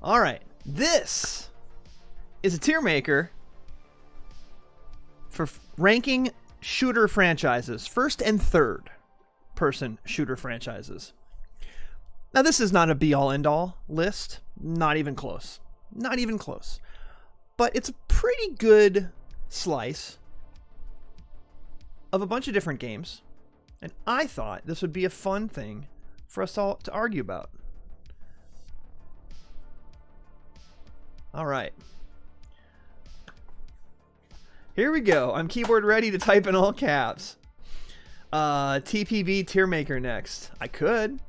All right, this is a tier maker for ranking shooter franchises, first and third person shooter franchises. Now, this is not a be-all, end-all list. Not even close. Not even close. But it's a pretty good slice of a bunch of different games. And I thought this would be a fun thing for us all to argue about. All right. Here we go. I'm keyboard ready to type in all caps. TPB Tiermaker next. I could.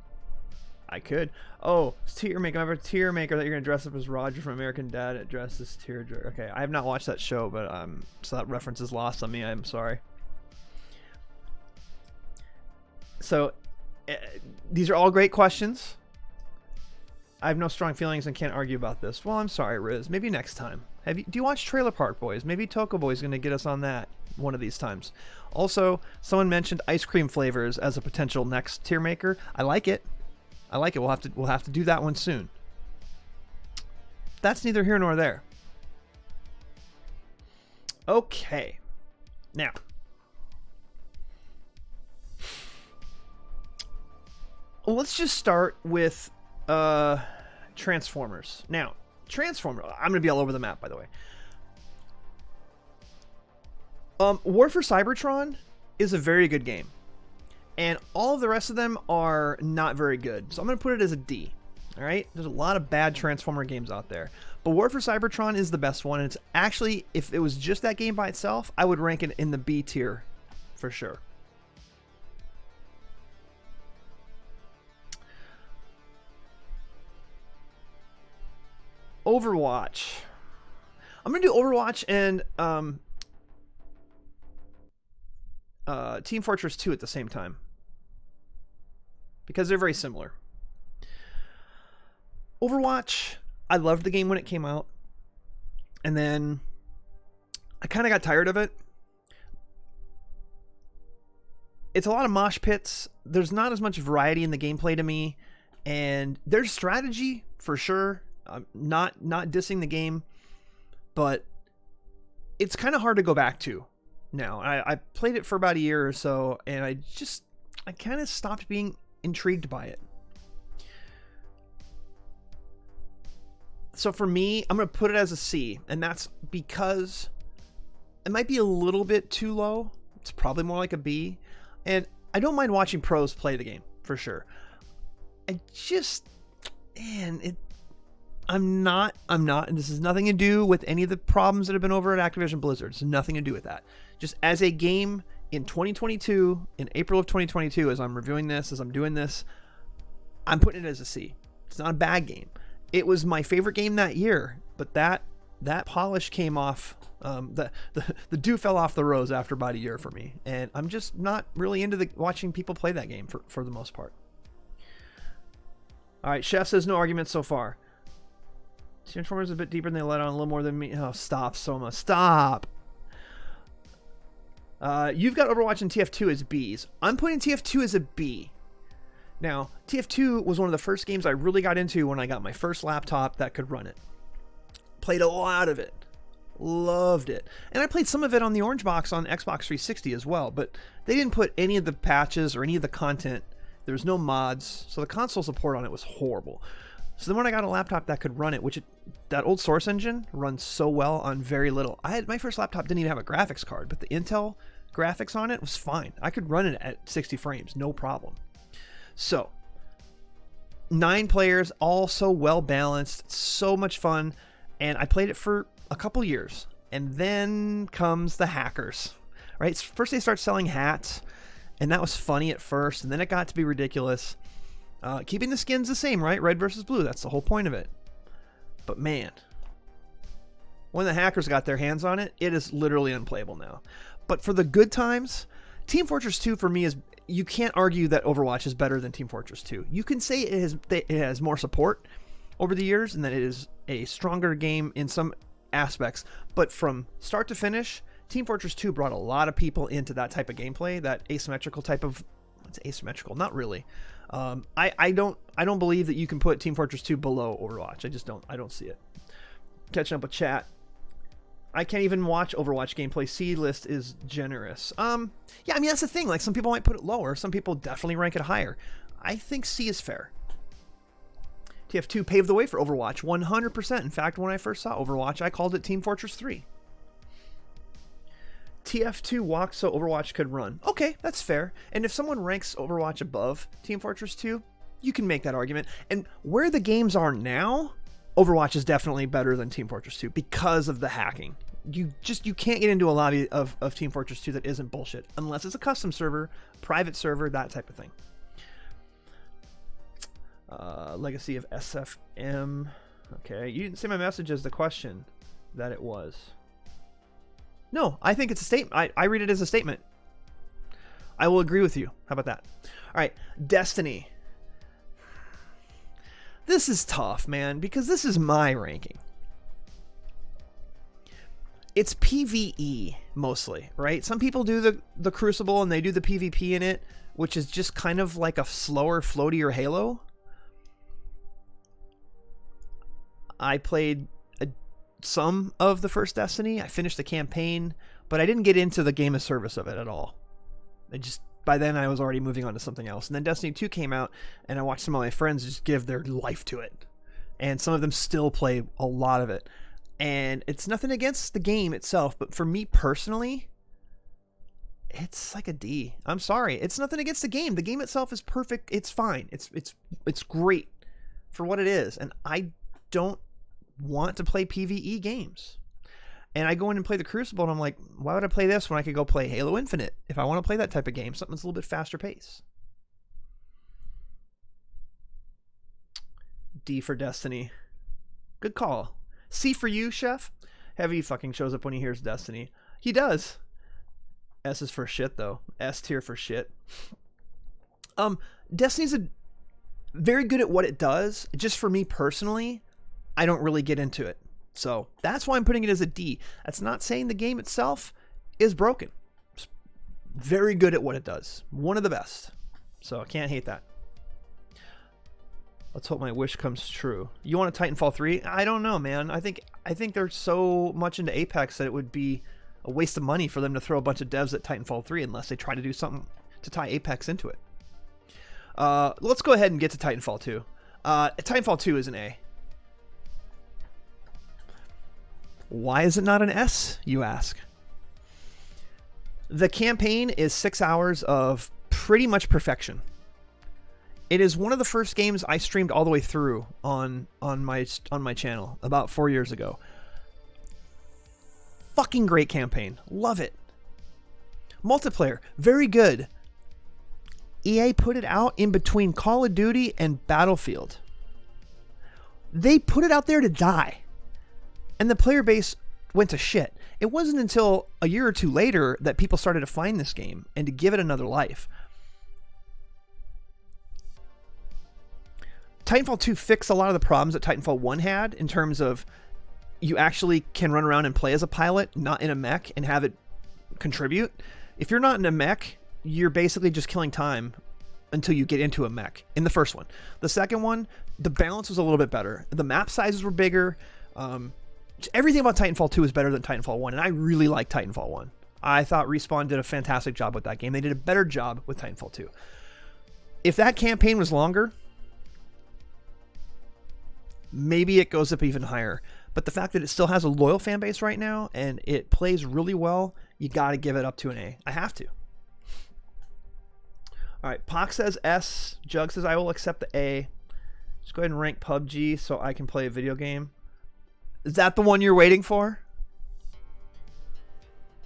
Oh, it's Tiermaker. I have a Tiermaker that you're going to dress up as Roger from American Dad at dress as Tearjerker. Okay, I have not watched that show, but so that reference is lost on me. I'm sorry. So, these are all great questions. I have no strong feelings and can't argue about this. Well, I'm sorry, Riz. Maybe next time. Do you watch Trailer Park Boys? Maybe Toko Boy's going to get us on that one of these times. Also, someone mentioned ice cream flavors as a potential next tier maker. I like it. We'll have to do that one soon. That's neither here nor there. Okay. Now, let's just start with Transformers. Now, I'm going to be all over the map, by the way. War for Cybertron is a very good game. And all of the rest of them are not very good. So I'm going to put it as a D. Alright? There's a lot of bad Transformer games out there. But War for Cybertron is the best one. And it's actually, if it was just that game by itself, I would rank it in the B tier. For sure. Overwatch. I'm going to do Overwatch and Team Fortress 2 at the same time. Because they're very similar. Overwatch, I loved the game when it came out. And then I kind of got tired of it. It's a lot of mosh pits. There's not as much variety in the gameplay to me. And there's strategy, for sure. I'm not dissing the game. But it's kind of hard to go back to now. I played it for about a year or so. And I kind of stopped being intrigued by it. So for me, I'm going to put it as a C, and that's because it might be a little bit too low. It's probably more like a B, and I don't mind watching pros play the game, for sure. I'm not, and this has nothing to do with any of the problems that have been over at Activision Blizzard. It's nothing to do with that. Just as a game in 2022, in April of 2022, as I'm reviewing this, as I'm doing this, I'm putting it as a C. It's not a bad game. It was my favorite game that year, but that polish came off. The dew fell off the rose after about a year for me, and I'm just not really into watching people play that game for the most part. All right, Chef says no arguments so far. Transformers a bit deeper than they let on, a little more than me. Oh, stop, Soma, stop. You've got Overwatch and TF2 as Bs. I'm putting TF2 as a B. Now, TF2 was one of the first games I really got into when I got my first laptop that could run it. Played a lot of it. Loved it. And I played some of it on the Orange Box on Xbox 360 as well, but they didn't put any of the patches or any of the content. There was no mods, so the console support on it was horrible. So then when I got a laptop that could run it, that old Source engine runs so well on very little. My first laptop didn't even have a graphics card, but the Intel graphics on it was fine. I could run it at 60 frames, no problem. So, 9 players, all so well balanced, so much fun, and I played it for a couple years. And then comes the hackers, right? First they start selling hats, and that was funny at first, and then it got to be ridiculous. Keeping the skins the same, right? Red versus blue, that's the whole point of it. But man, when the hackers got their hands on it, it is literally unplayable now. But for the good times, Team Fortress 2 for me is, you can't argue that Overwatch is better than Team Fortress 2. You can say it has more support over the years and that it is a stronger game in some aspects. But from start to finish, Team Fortress 2 brought a lot of people into that type of gameplay, that asymmetrical type of... It's asymmetrical, not really. I don't believe that you can put Team Fortress 2 below Overwatch. I don't see it. Catching up with chat. I can't even watch Overwatch gameplay. C list is generous. Yeah, I mean, that's the thing. Like, some people might put it lower. Some people definitely rank it higher. I think C is fair. TF2 paved the way for Overwatch 100%. In fact, when I first saw Overwatch, I called it Team Fortress 3. TF2 walked so Overwatch could run. Okay, that's fair. And if someone ranks Overwatch above Team Fortress 2, you can make that argument. And where the games are now, Overwatch is definitely better than Team Fortress 2 because of the hacking. You can't get into a lobby of Team Fortress 2 that isn't bullshit, unless it's a custom server, private server, that type of thing. Legacy of SFM. Okay, you didn't say my message as the question that it was. No, I think it's a statement. I read it as a statement. I will agree with you. How about that? All right, Destiny. This is tough, man, because this is my ranking. It's PvE mostly, right? Some people do the Crucible and they do the PvP in it, which is just kind of like a slower, floatier Halo. I played some of the first Destiny. I finished the campaign, but I didn't get into the game of service of it at all. By then I was already moving on to something else. And then Destiny 2 came out, and I watched some of my friends just give their life to it. And some of them still play a lot of it. And it's nothing against the game itself, but for me personally, it's like a D. I'm sorry. It's nothing against the game. The game itself is perfect. It's fine. It's great for what it is. And I don't want to play PvE games. And I go in and play the Crucible, and I'm like, why would I play this when I could go play Halo Infinite if I want to play that type of game? Something that's a little bit faster pace. D for Destiny. Good call. C for you, Chef. Heavy fucking shows up when he hears Destiny. He does. S is for shit, though. S tier for shit. Destiny's very good at what it does. Just for me personally, I don't really get into it. So that's why I'm putting it as a D. That's not saying the game itself is broken. It's very good at what it does. One of the best. So I can't hate that. Let's hope my wish comes true. You want a Titanfall 3? I don't know, man. I think they're so much into Apex that it would be a waste of money for them to throw a bunch of devs at Titanfall 3 unless they try to do something to tie Apex into it. Let's go ahead and get to Titanfall 2. Titanfall 2 is an A. Why is it not an S, you ask? The campaign is 6 hours of pretty much perfection. It is one of the first games I streamed all the way through on my channel about 4 years ago. Fucking great campaign. Love it. Multiplayer, very good. EA put it out in between Call of Duty and Battlefield. They put it out there to die. And the player base went to shit. It wasn't until a year or two later that people started to find this game and to give it another life. Titanfall 2 fixed a lot of the problems that Titanfall 1 had in terms of you actually can run around and play as a pilot, not in a mech, and have it contribute. If you're not in a mech, you're basically just killing time until you get into a mech in the first one. The second one, the balance was a little bit better. The map sizes were bigger. Everything about Titanfall 2 is better than Titanfall 1, and I really like Titanfall 1. I thought Respawn did a fantastic job with that game. They did a better job with Titanfall 2. If that campaign was longer, maybe it goes up even higher. But the fact that it still has a loyal fan base right now, and it plays really well, you got to give it up to an A. I have to. All right, Pox says S. Jug says I will accept the A. Just go ahead and rank PUBG so I can play a video game. Is that the one you're waiting for?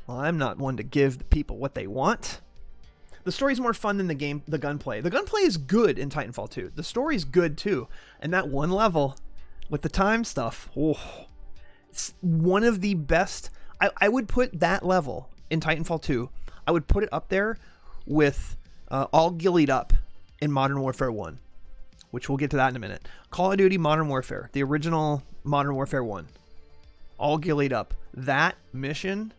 Well, I'm not one to give the people what they want. The story's more fun than the gunplay. The gunplay is good in Titanfall 2. The story's good too. And that one level with the time stuff, it's one of the best. I would put that level in Titanfall 2. I would put it up there with All Gillied Up in Modern Warfare 1, which we'll get to that in a minute. Call of Duty Modern Warfare, the original Modern Warfare 1. All Gillied Up. That mission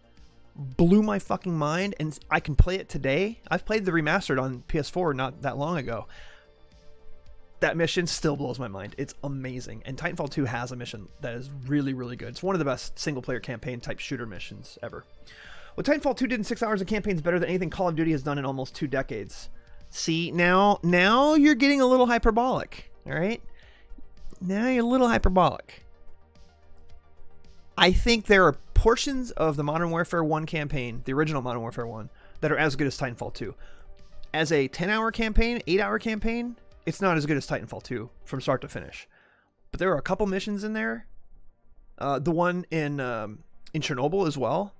blew my fucking mind, and I can play it today. I've played the remastered on PS4 not that long ago. that mission still blows my mind. It's amazing. And Titanfall 2 has a mission that is really, really good. It's one of the best single-player campaign type shooter missions ever. What Titanfall 2 did in 6 hours of campaign is better than anything Call of Duty has done in almost 2 decades. See, now you're getting a little hyperbolic, all right? Now you're a little hyperbolic. I think there are portions of the Modern Warfare 1 campaign, the original Modern Warfare 1, that are as good as Titanfall 2. As a 10-hour campaign, 8-hour campaign, it's not as good as Titanfall 2 from start to finish. But there are a couple missions in there. The one in Chernobyl as well.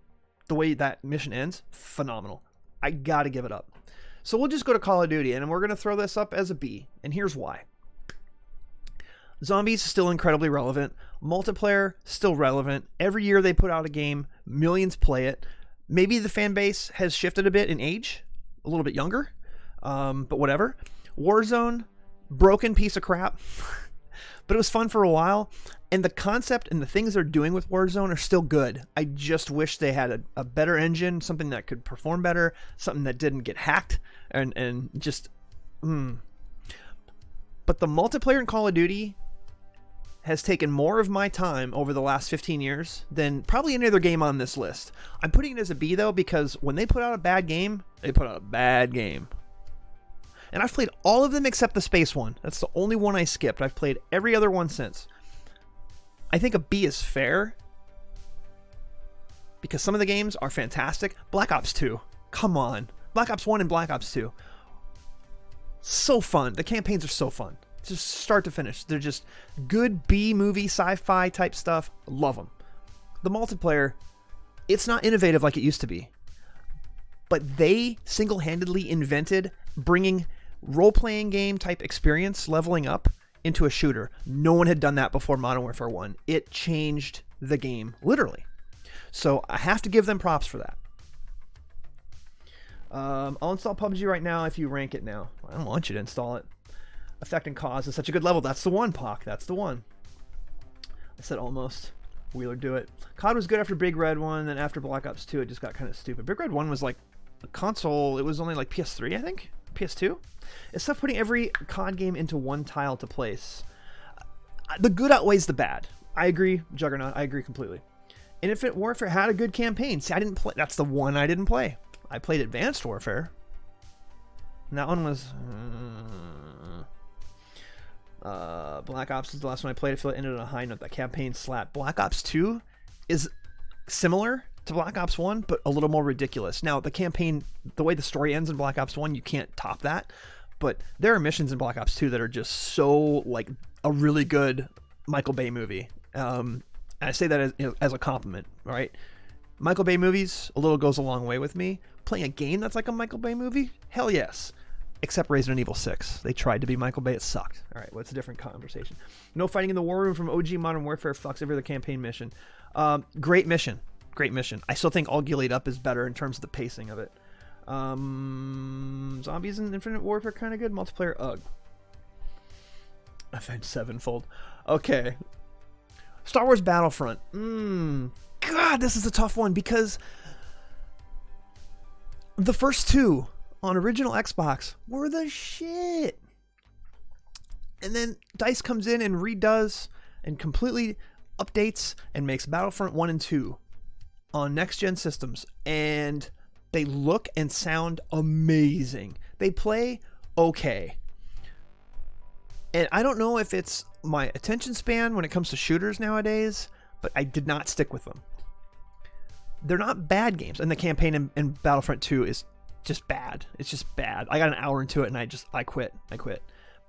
The way that mission ends, phenomenal. I gotta give it up. So we'll just go to Call of Duty, and we're going to throw this up as a B. And here's why. Zombies still incredibly relevant. Multiplayer still relevant. Every year they put out a game, millions play it. Maybe the fan base has shifted a bit in age, a little bit younger, but whatever. Warzone, broken piece of crap, but it was fun for a while. And the concept and the things they're doing with Warzone are still good. I just wish they had a better engine, something that could perform better, something that didn't get hacked, and just. But the multiplayer in Call of Duty has taken more of my time over the last 15 years than probably any other game on this list. I'm putting it as a B, though, because when they put out a bad game, they put out a bad game. And I've played all of them except the space one. That's the only one I skipped. I've played every other one since. I think a B is fair because some of the games are fantastic. Black Ops 2. Come on. Black Ops 1 and Black Ops 2. So fun. The campaigns are so fun. Just start to finish. They're just good B-movie, sci-fi type stuff. Love them. The multiplayer, it's not innovative like it used to be. But they single-handedly invented bringing role-playing game type experience, leveling up, into a shooter. No one had done that before Modern Warfare 1. It changed the game, literally. So I have to give them props for that. I'll install PUBG right now if you rank it now. I don't want you to install it. Effect and Cause is such a good level. That's the one, Pock. That's the one. I said almost. Wheeler, do it. COD was good after Big Red 1, then after Black Ops 2, it just got kind of stupid. Big Red 1 was like a console. It was only like PS3, I think? PS2? It's tough putting every COD game into one tile to place. The good outweighs the bad. I agree, Juggernaut. I agree completely. Infinite Warfare had a good campaign. See, I didn't play. That's the one I didn't play. I played Advanced Warfare. And that one was... Black Ops is the last one I played. I feel it ended on a high note. That campaign slapped. Black Ops 2 is similar to Black Ops 1, but a little more ridiculous. Now, the campaign, the way the story ends in Black Ops 1, you can't top that. But there are missions in Black Ops 2 that are just so, like, a really good Michael Bay movie. And I say that as a compliment, all right? Michael Bay movies, a little goes a long way with me. Playing a game that's like a Michael Bay movie? Hell yes. Except Resident Evil 6. They tried to be Michael Bay. It sucked. All right, well, it's a different conversation. No fighting in the war room from OG Modern Warfare fucks every other campaign mission. Great mission. Great mission. I still think All Gillied Up is better in terms of the pacing of it. Zombies in Infinite Warfare kind of good. Multiplayer, ugh. Avenged Sevenfold. Okay. Star Wars Battlefront. God, this is a tough one because the first two on original Xbox were the shit. And then DICE comes in and redoes and completely updates and makes Battlefront 1 and 2 on next-gen systems. And they look and sound amazing. They play okay. And I don't know if it's my attention span when it comes to shooters nowadays, but I did not stick with them. They're not bad games. And the campaign in Battlefront 2 is just bad. It's just bad. I got an hour into it and I quit.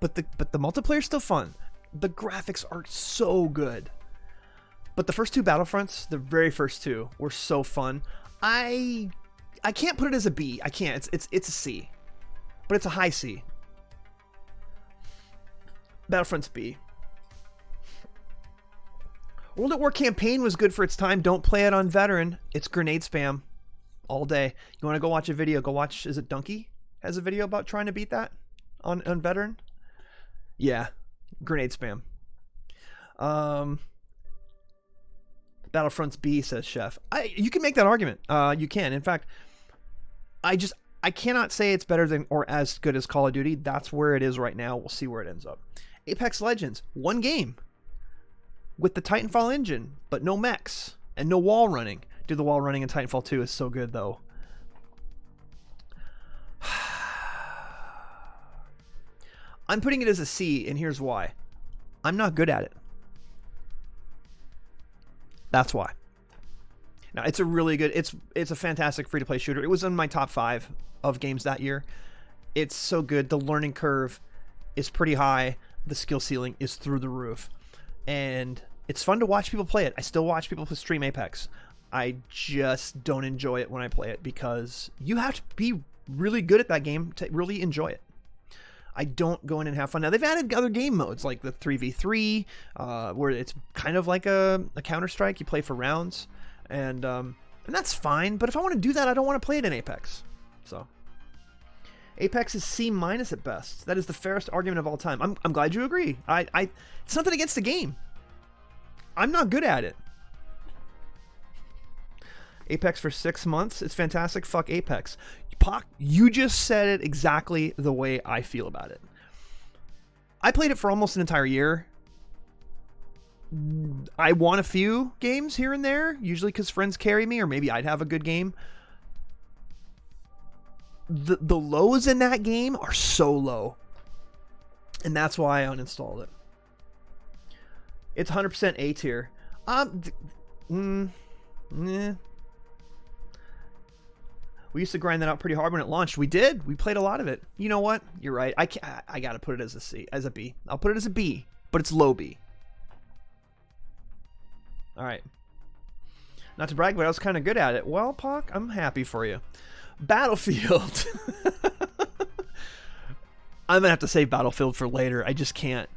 But the multiplayer's still fun. The graphics are so good. But the first two Battlefronts, the very first two, were so fun. I can't put it as a B. I can't. It's a C. But it's a high C. Battlefront's B. World at War campaign was good for its time. Don't play it on veteran. It's grenade spam all day. You want to go watch a video? Go watch. Is it Donkey has a video about trying to beat that on veteran? Yeah, grenade spam. Battlefront's B, says Chef. You can make that argument. You can. In fact, I cannot say it's better than or as good as Call of Duty. That's where it is right now. We'll see where it ends up. Apex Legends, one game with the Titanfall engine, but no mechs and no wall running. Dude, the wall running in Titanfall 2 is so good, though. I'm putting it as a C, and here's why. I'm not good at it. That's why. Now, it's a really good, it's a fantastic free-to-play shooter. It was in my top 5 of games that year. It's so good. The learning curve is pretty high. The skill ceiling is through the roof. And it's fun to watch people play it. I still watch people stream Apex. I just don't enjoy it when I play it because you have to be really good at that game to really enjoy it. I don't go in and have fun. Now, they've added other game modes like the 3v3, where it's kind of like a Counter-Strike. You play for rounds. And that's fine, but if I want to do that, I don't want to play it in Apex. So, Apex is C- at best. That is the fairest argument of all time. I'm glad you agree. It's nothing against the game. I'm not good at it. Apex for 6 months. It's fantastic. Fuck Apex. Pac, you just said it exactly the way I feel about it. I played it for almost an entire year. I won a few games here and there, usually because friends carry me, or maybe I'd have a good game. The lows in that game are so low, and that's why I uninstalled it. It's 100% A tier. We used to grind that out pretty hard when it launched. We did. We played a lot of it. You know what? You're right. I gotta put it as a C, as a B. I'll put it as a B, but it's low B. All right. Not to brag, but I was kind of good at it. Well, Pac, I'm happy for you. Battlefield. I'm going to have to save Battlefield for later. I just can't.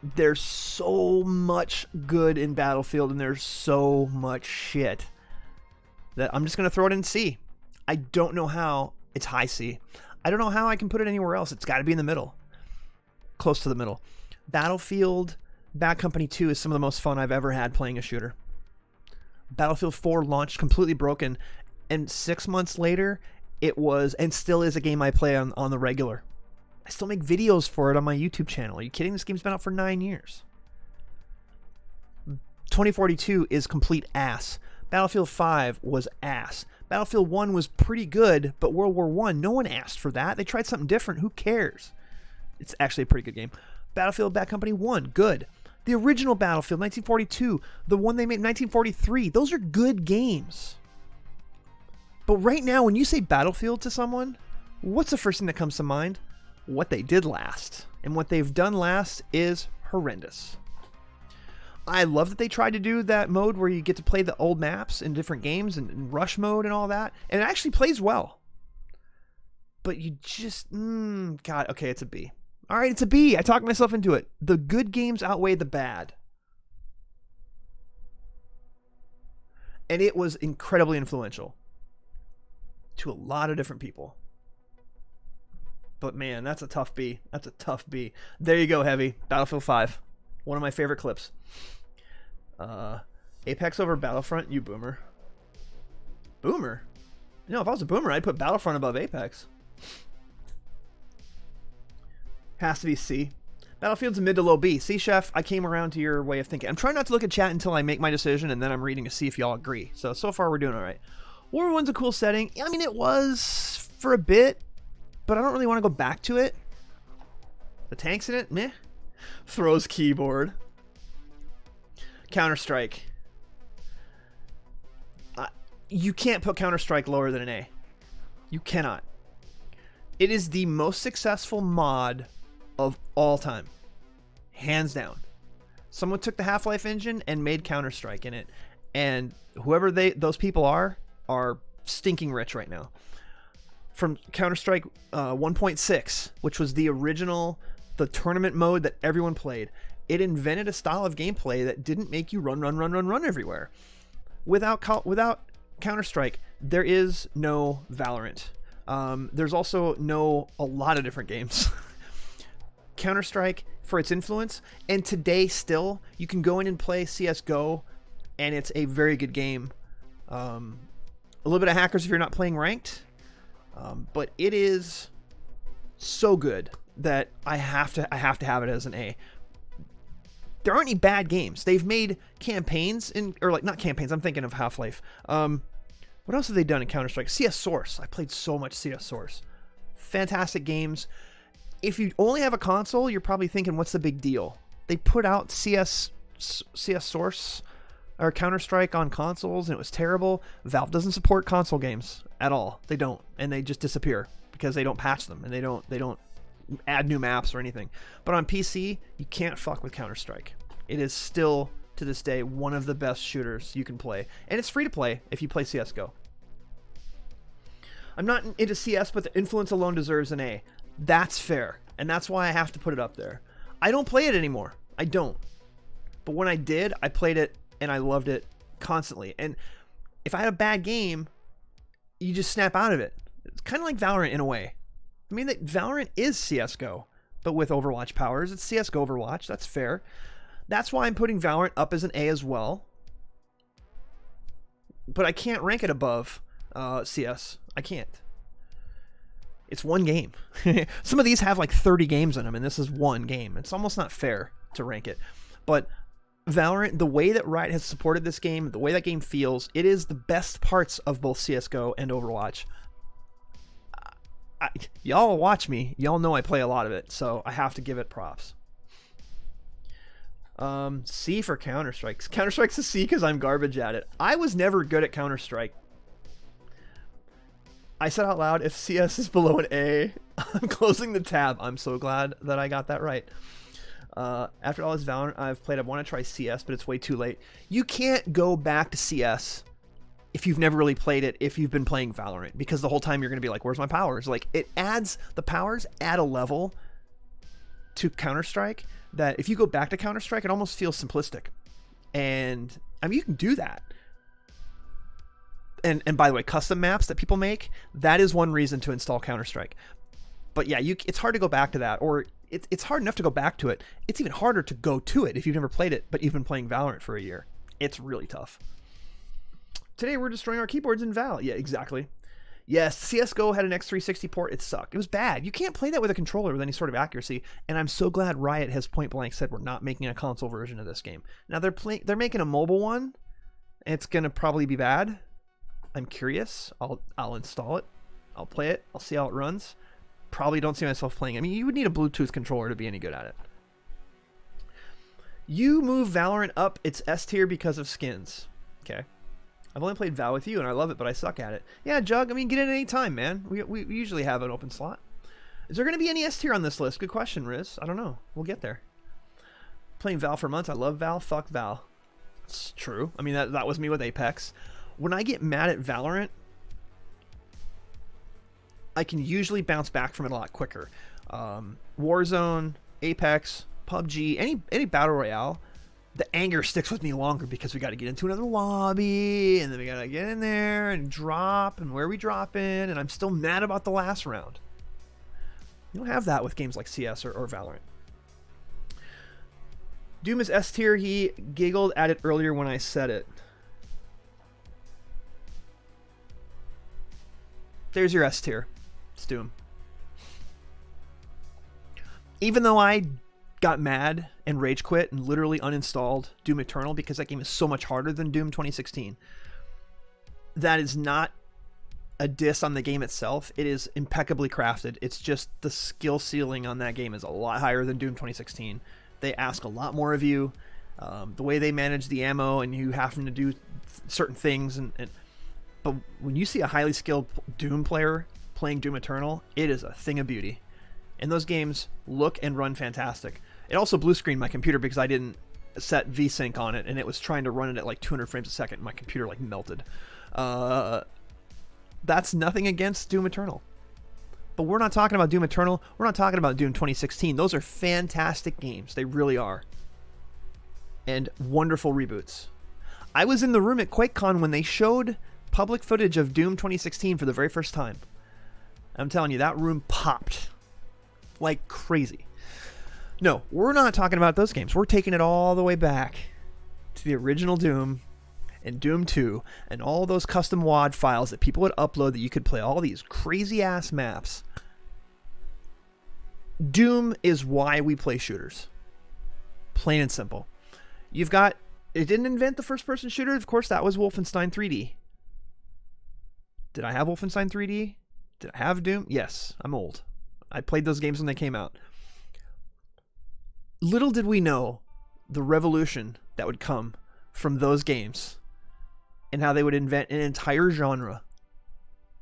There's so much good in Battlefield, and there's so much shit that I'm just going to throw it in C. I don't know how. It's high C. I don't know how I can put it anywhere else. It's got to be in the middle. Close to the middle. Battlefield Bad Company 2 is some of the most fun I've ever had playing a shooter. Battlefield 4 launched completely broken, and 6 months later, it was, and still is, a game I play on the regular. I still make videos for it on my YouTube channel. Are you kidding? This game's been out for 9 years. 2042 is complete ass. Battlefield 5 was ass. Battlefield 1 was pretty good, but World War 1, no one asked for that. They tried something different. Who cares? It's actually a pretty good game. Battlefield Bad Company 1, good. The original Battlefield, 1942, the one they made in 1943, those are good games. But right now, when you say Battlefield to someone, what's the first thing that comes to mind? What they did last. And what they've done last is horrendous. I love that they tried to do that mode where you get to play the old maps in different games and rush mode and all that. And it actually plays well. But you just, God, okay, it's a B. All right, it's a B. I talked myself into it. The good games outweigh the bad. And it was incredibly influential to a lot of different people. But man, that's a tough B. That's a tough B. There you go, Heavy. Battlefield 5. One of my favorite clips. Apex over Battlefront, you boomer. Boomer? You know, if I was a boomer, I'd put Battlefront above Apex. Has to be C. Battlefield's a mid to low B. C, Chef, I came around to your way of thinking. I'm trying not to look at chat until I make my decision, and then I'm reading to see if y'all agree. So far we're doing all right. War 1's a cool setting. I mean, it was for a bit, but I don't really want to go back to it. The tanks in it, meh. Throws keyboard. Counter-Strike. You can't put Counter-Strike lower than an A. You cannot. It is the most successful mod of all time. Hands down. Someone took the Half-Life engine and made Counter-Strike in it. And whoever those people are stinking rich right now. From Counter-Strike 1.6, which was the original, the tournament mode that everyone played. It invented a style of gameplay that didn't make you run everywhere. Without Counter-Strike, there is no Valorant. There's also a lot of different games. Counter-Strike, for its influence, and today still, you can go in and play CSGO, and it's a very good game. A little bit of hackers if you're not playing ranked, But it is so good that I have to have it as an A. There aren't any bad games. They've made campaigns not campaigns. I'm thinking of Half-Life. What else have they done in Counter-Strike? CS Source. I played so much CS Source. Fantastic games. If you only have a console, you're probably thinking, what's the big deal? They put out CS Source or Counter-Strike on consoles, and it was terrible. Valve doesn't support console games at all. They don't, and they just disappear because they don't patch them, and they don't add new maps or anything. But on PC, you can't fuck with Counter-Strike. It is still, to this day, one of the best shooters you can play, and it's free to play if you play CSGO. I'm not into CS, but the influence alone deserves an A. That's fair, and that's why I have to put it up there. I don't play it anymore. I don't. But when I did, I played it, and I loved it constantly. And if I had a bad game, you just snap out of it. It's kind of like Valorant in a way. I mean, Valorant is CSGO, but with Overwatch powers. It's CSGO Overwatch. That's fair. That's why I'm putting Valorant up as an A as well. But I can't rank it above CS. I can't. It's one game. Some of these have like 30 games in them, and this is one game. It's almost not fair to rank it. But Valorant, the way that Riot has supported this game, the way that game feels, it is the best parts of both CSGO and Overwatch. Y'all watch me. Y'all know I play a lot of it, so I have to give it props. C for Counter-Strike. Counter-Strike's a C because I'm garbage at it. I was never good at Counter-Strike. I said out loud, if CS is below an A, I'm closing the tab. I'm so glad that I got that right. After all this Valorant I've played, I want to try CS, but it's way too late. You can't go back to CS if you've never really played it, if you've been playing Valorant, because the whole time you're going to be like, where's my powers? Like, the powers add a level to Counter-Strike that if you go back to Counter-Strike, it almost feels simplistic. And, I mean, you can do that. And by the way, custom maps that people make, that is one reason to install Counter-Strike. But yeah, it's hard to go back to that, or it's hard enough to go back to it. It's even harder to go to it if you've never played it, but you've been playing Valorant for a year. It's really tough. Today we're destroying our keyboards in Val. Yeah, exactly. Yes, CSGO had an X360 port. It sucked. It was bad. You can't play that with a controller with any sort of accuracy, and I'm so glad Riot has point blank said we're not making a console version of this game. Now they're making a mobile one. It's going to probably be bad. I'm curious. I'll install it. I'll play it. I'll see how it runs. Probably don't see myself playing. I mean, you would need a Bluetooth controller to be any good at it. You move Valorant up its S tier because of skins. Okay. I've only played Val with you, and I love it, but I suck at it. Yeah, Jug, I mean, get in any time, man. We usually have an open slot. Is there going to be any S tier on this list? Good question, Riz. I don't know. We'll get there. Playing Val for months. I love Val. Fuck Val. It's true. I mean, that was me with Apex. When I get mad at Valorant, I can usually bounce back from it a lot quicker. Warzone, Apex, PUBG, any battle royale, the anger sticks with me longer because we got to get into another lobby, and then we got to get in there and drop, and where we drop in, and I'm still mad about the last round. You don't have that with games like CS or Valorant. Doom is S tier. He giggled at it earlier when I said it. There's your S tier. It's Doom. Even though I got mad and rage quit and literally uninstalled Doom Eternal because that game is so much harder than Doom 2016, that is not a diss on the game itself. It is impeccably crafted. It's just the skill ceiling on that game is a lot higher than Doom 2016. They ask a lot more of you. The way they manage the ammo and you having to do certain things but when you see a highly skilled Doom player playing Doom Eternal, it is a thing of beauty. And those games look and run fantastic. It also blue screened my computer because I didn't set VSync on it, and it was trying to run it at like 200 frames a second, and my computer like melted. That's nothing against Doom Eternal. But we're not talking about Doom Eternal. We're not talking about Doom 2016. Those are fantastic games. They really are. And wonderful reboots. I was in the room at QuakeCon when they showed public footage of Doom 2016 for the very first time. I'm telling you, that room popped like crazy. No, we're not talking about those games. We're taking it all the way back to the original Doom and Doom 2 and all those custom WAD files that people would upload that you could play all these crazy ass maps. Doom is why we play shooters. Plain and simple. You've got, it didn't invent the first person shooter. Of course, that was Wolfenstein 3D. Did I have Wolfenstein 3D? Did I have Doom? Yes, I'm old. I played those games when they came out. Little did we know the revolution that would come from those games and how they would invent an entire genre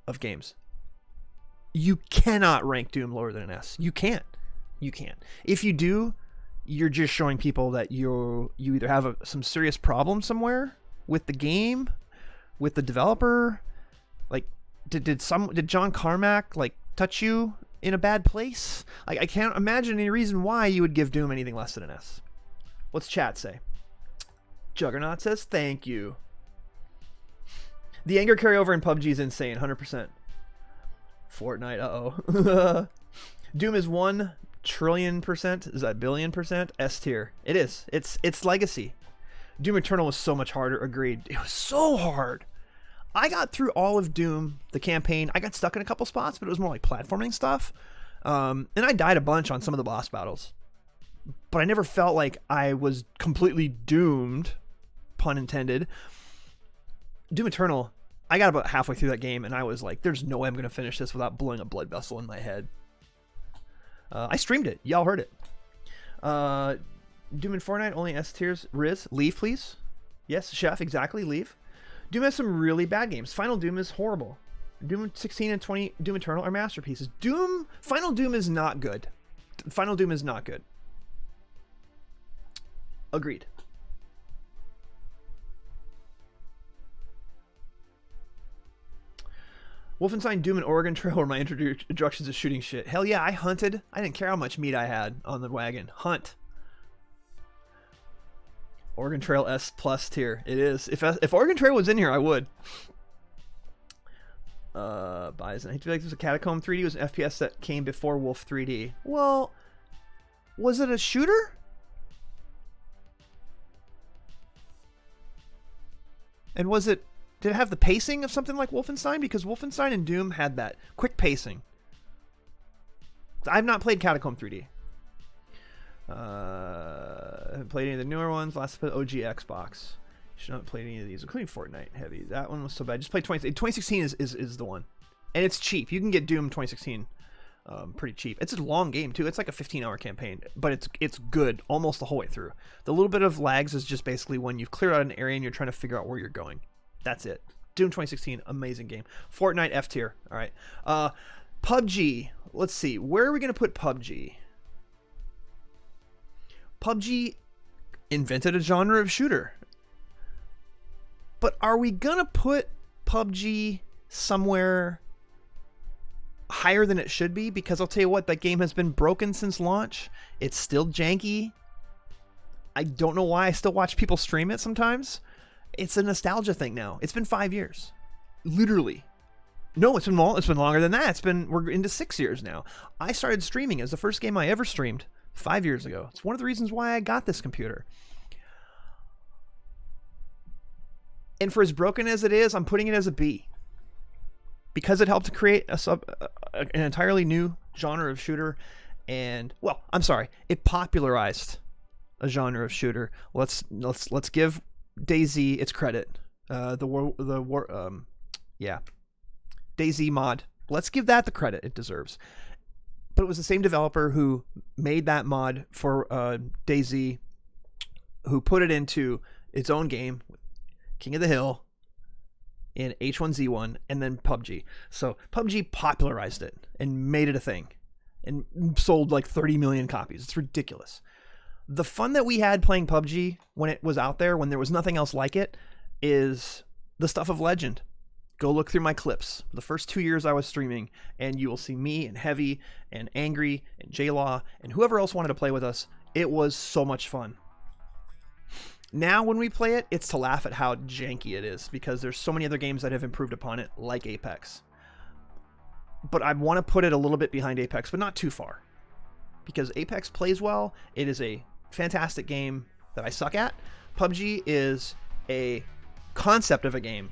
of games. You cannot rank Doom lower than an S. You can't. You can't. If you do, you're just showing people that you either have some serious problem somewhere with the game, with the developer. Like, did John Carmack like touch you in a bad place? Like, I can't imagine any reason why you would give Doom anything less than an S. What's chat say? Juggernaut says thank you. The anger carryover in PUBG is insane, 100%. Fortnite, uh-oh. Doom is 1 trillion %. Is that billion %? S tier. It is. It's legacy. Doom Eternal was so much harder. Agreed. It was so hard. I got through all of Doom, the campaign. I got stuck in a couple spots, but it was more like platforming stuff. And I died a bunch on some of the boss battles. But I never felt like I was completely doomed, pun intended. Doom Eternal, I got about halfway through that game, and I was like, there's no way I'm going to finish this without blowing a blood vessel in my head. I streamed it. Y'all heard it. Doom and Fortnite, only S tiers. Riz, leave, please. Yes, Chef, exactly, leave. Doom has some really bad games. Final Doom is horrible. Doom 16 and 20, Doom Eternal are masterpieces. Final Doom is not good. Final Doom is not good. Agreed. Wolfenstein, Doom, and Oregon Trail were my introductions to shooting shit. Hell yeah, I hunted. I didn't care how much meat I had on the wagon. Hunt. Oregon Trail S plus tier. It is. If Oregon Trail was in here, I would. Bison. I feel like there's a Catacomb 3D. It was an FPS that came before Wolf 3D. Well, was it a shooter? And did it have the pacing of something like Wolfenstein? Because Wolfenstein and Doom had that quick pacing. I've not played Catacomb 3D. I haven't played any of the newer ones. Last OG Xbox. Should not play any of these, including Fortnite. Heavy. That one was so bad. Just play 2016 is the one. And it's cheap. You can get Doom 2016 pretty cheap. It's a long game too. It's like a 15-hour campaign, but it's good almost the whole way through. The little bit of lags is just basically when you've cleared out an area and you're trying to figure out where you're going. That's it. Doom 2016, amazing game. Fortnite, F tier. All right. PUBG. Let's see. Where are we going to put PUBG? PUBG invented a genre of shooter. But are we going to put PUBG somewhere higher than it should be? Because I'll tell you what, that game has been broken since launch. It's still janky. I don't know why I still watch people stream it sometimes. It's a nostalgia thing now. It's been 5 years. Literally. No, it's been longer than that. We're into 6 years now. I started streaming as the first game I ever streamed 5 years ago. It's one of the reasons why I got this computer. And for as broken as it is, I'm putting it as a B. Because it helped to create an entirely new genre of shooter. And, well, I'm sorry. It popularized a genre of shooter. Let's give DayZ its credit. DayZ mod. Let's give that the credit it deserves. But it was the same developer who made that mod for DayZ, who put it into its own game, King of the Hill, in H1Z1, and then PUBG. So PUBG popularized it and made it a thing and sold like 30 million copies. It's ridiculous. The fun that we had playing PUBG when it was out there, when there was nothing else like it, is the stuff of legend. Go look through my clips. The first 2 years I was streaming, and you will see me and Heavy and Angry and J-Law and whoever else wanted to play with us. It was so much fun. Now when we play it, it's to laugh at how janky it is, because there's so many other games that have improved upon it, like Apex. But I want to put it a little bit behind Apex, but not too far. Because Apex plays well. It is a fantastic game that I suck at. PUBG is a concept of a game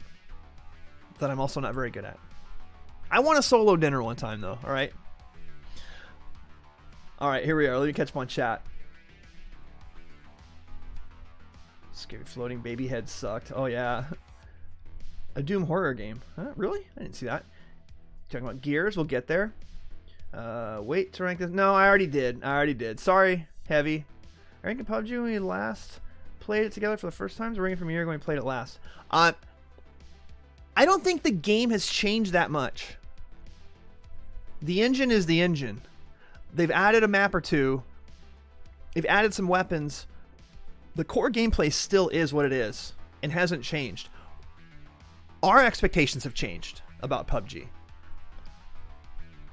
that I'm also not very good at. I want a solo dinner one time, though. All right. All right, here we are. Let me catch up on chat. Scary floating baby head sucked. Oh, yeah. A Doom horror game. Huh? Really? I didn't see that. Talking about Gears. We'll get there. Wait to rank this. No, I already did. Sorry, Heavy. Ranking PUBG when we last played it together for the first time. So ranking from a year ago when we played it last. I don't think the game has changed that much. The engine is the engine. They've added a map or two. They've added some weapons. The core gameplay still is what it is and hasn't changed. Our expectations have changed about PUBG.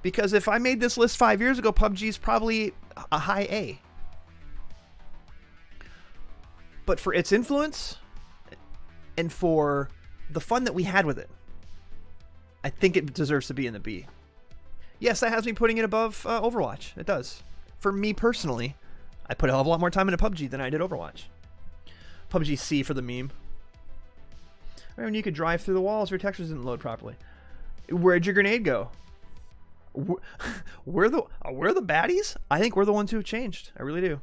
Because if I made this list 5 years ago, PUBG is probably a high A. But for its influence and for the fun that we had with it, I think it deserves to be in the B. Yes, that has me putting it above Overwatch. It does. For me personally, I put a hell of a lot more time into PUBG than I did Overwatch. PUBG C for the meme. Remember when you could drive through the walls, your textures didn't load properly. Where'd your grenade go? We're the baddies? I think we're the ones who have changed. I really do.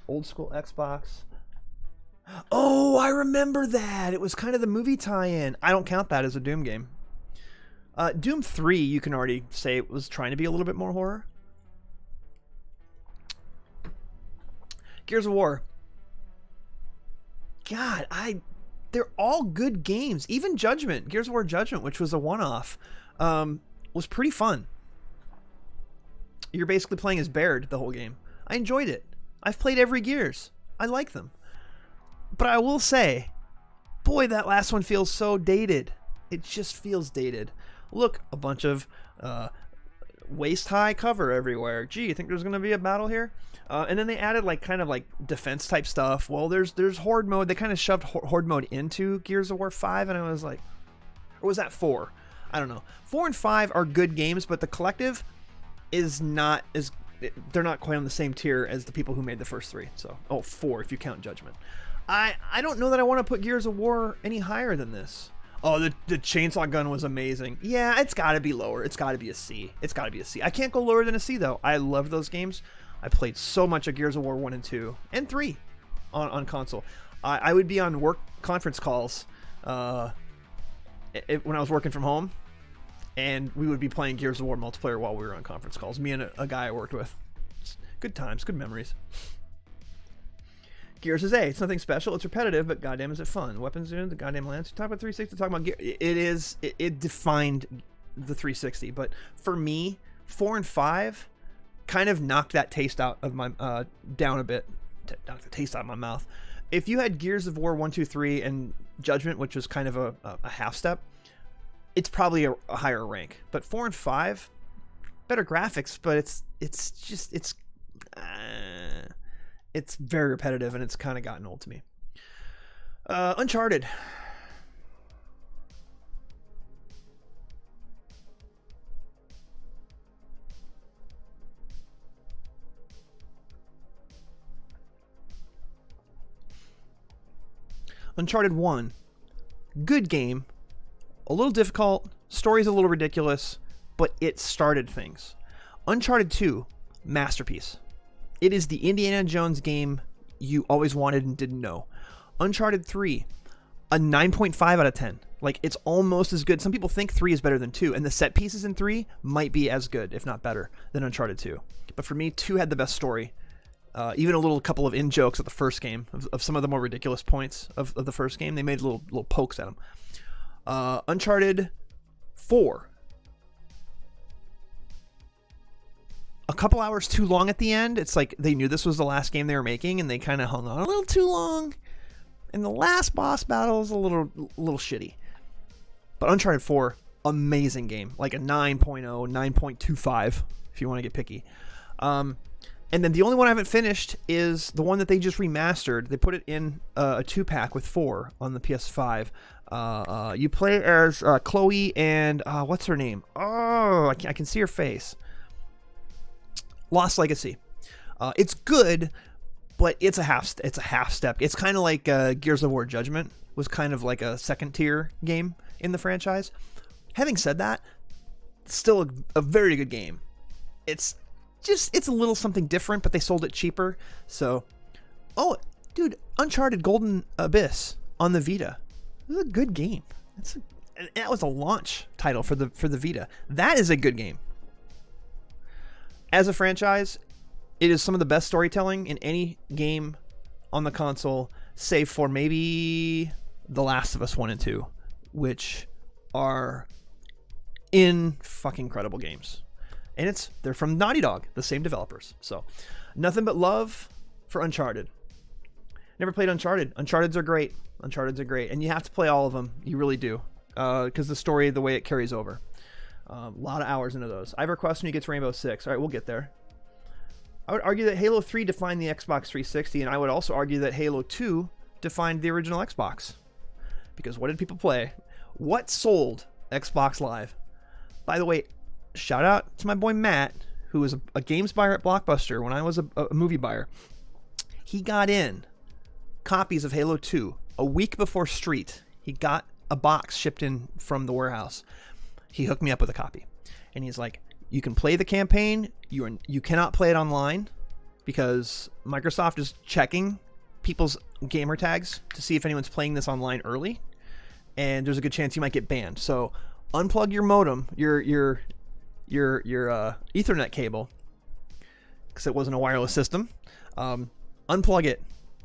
Old school Xbox. Oh, I remember that. It was kind of the movie tie-in. I don't count that as a Doom game. Doom 3, you can already say it was trying to be a little bit more horror. Gears of War. God, they're all good games. Even Judgment, Gears of War Judgment, which was a one-off, was pretty fun. You're basically playing as Baird the whole game. I enjoyed it. I've played every Gears. I like them. But I will say, boy, that last one feels so dated. It just feels dated. Look, a bunch of waist-high cover everywhere. Gee, you think there's going to be a battle here? And then they added kind of defense type stuff. Well, there's horde mode. They kind of shoved horde mode into Gears of War 5, and I was like, or was that 4? I don't know. 4 and 5 are good games, but the collective is not as, they're not quite on the same tier as the people who made the first 3. So, 4 if you count Judgment. I don't know that I want to put Gears of War any higher than this. Oh, the chainsaw gun was amazing. Yeah, it's got to be lower. It's got to be a C. It's got to be a C. I can't go lower than a C, though. I love those games. I played so much of Gears of War 1 and 2 and 3 on console. I would be on work conference calls when I was working from home, and we would be playing Gears of War multiplayer while we were on conference calls. Me and a guy I worked with. Good times, good memories. Gears is A. It's nothing special. It's repetitive, but goddamn is it fun. Weapons, the goddamn lance. Talk about 360. Talk about Gear. It defined the 360. But for me, 4 and 5 kind of knocked that taste out of my down a bit. Knocked the taste out of my mouth. If you had Gears of War 1, 2, 3, and Judgment, which was kind of a half step, it's probably a higher rank. But 4 and 5, better graphics, but it's very repetitive, and it's kind of gotten old to me. Uncharted. Uncharted 1. Good game. A little difficult. Story's a little ridiculous, but it started things. Uncharted 2. Masterpiece. It is the Indiana Jones game you always wanted and didn't know. Uncharted 3, a 9.5 out of 10. It's almost as good. Some people think 3 is better than 2, and the set pieces in 3 might be as good, if not better, than Uncharted 2. But for me, 2 had the best story. Even a couple of in-jokes at the first game of some of the more ridiculous points of the first game. They made little pokes at them. Uncharted 4. A couple hours too long at the end. It's like they knew this was the last game they were making, and they kind of hung on a little too long. And the last boss battle is a little shitty. But Uncharted 4, amazing game. Like a 9.0, 9.25, if you want to get picky. And then the only one I haven't finished is the one that they just remastered. They put it in a 2-pack with 4 on the PS5. You play as Chloe and what's her name? Oh, I can see her face. Lost Legacy. It's good, but it's a half step. It's kind of like Gears of War Judgment was kind of like a second tier game in the franchise. Having said that, still a very good game. It's a little something different, but they sold it cheaper. So, oh, dude, Uncharted Golden Abyss on the Vita. It was a good game. That was a launch title for the Vita. That is a good game. As a franchise, it is some of the best storytelling in any game on the console, save for maybe The Last of Us 1 and 2, which are fucking incredible games. And they're from Naughty Dog, the same developers. So, nothing but love for Uncharted. Never played Uncharted. Uncharted's are great. And you have to play all of them. You really do. Because the story, the way it carries over. A lot of hours into those. Ivor Quest when you get to Rainbow Six. All right, we'll get there. I would argue that Halo 3 defined the Xbox 360, and I would also argue that Halo 2 defined the original Xbox. Because what did people play? What sold Xbox Live? By the way, shout out to my boy Matt, who was a games buyer at Blockbuster when I was a movie buyer. He got in copies of Halo 2 a week before Street. He got a box shipped in from the warehouse. He hooked me up with a copy. And he's like, you can play the campaign. You cannot play it online because Microsoft is checking people's gamer tags to see if anyone's playing this online early. And there's a good chance you might get banned. So unplug your modem, your Ethernet cable, because it wasn't a wireless system. Unplug it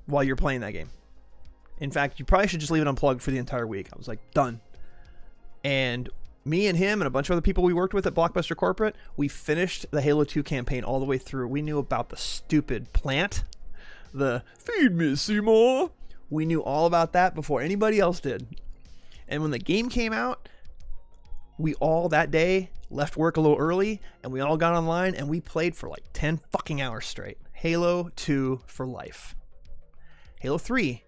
while you're playing that game. In fact, you probably should just leave it unplugged for the entire week. I was like, done. And me and him and a bunch of other people we worked with at Blockbuster Corporate, we finished the Halo 2 campaign all the way through. We knew about the stupid plant, the feed me Seymour. We knew all about that before anybody else did. And when the game came out, we all that day left work a little early and we all got online and we played for like 10 fucking hours straight. Halo 2 for life. Halo 3,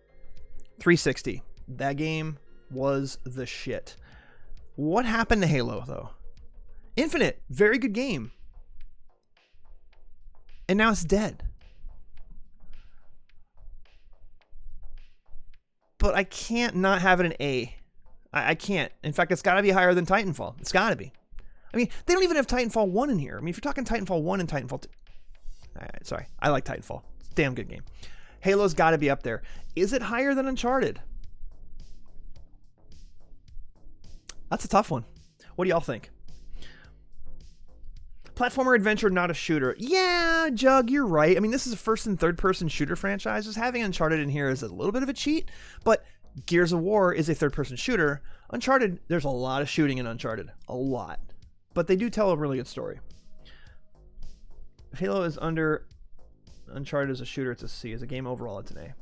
360. That game was the shit. What happened to Halo, though? Infinite, very good game. And now it's dead. But I can't not have it an A. I can't. In fact, it's got to be higher than Titanfall. It's got to be. I mean, they don't even have Titanfall 1 in here. I mean, if you're talking Titanfall 1 and Titanfall 2... Alright, sorry. I like Titanfall. It's a damn good game. Halo's got to be up there. Is it higher than Uncharted? That's a tough one. What do y'all think? Platformer adventure, not a shooter. Yeah, Jug, you're right. I mean, this is a first and third person shooter franchise. Just having Uncharted in here is a little bit of a cheat, but Gears of War is a third person shooter. Uncharted, there's a lot of shooting in Uncharted. A lot. But they do tell a really good story. If Halo is under Uncharted as a shooter, it's a C. As a game overall, it's an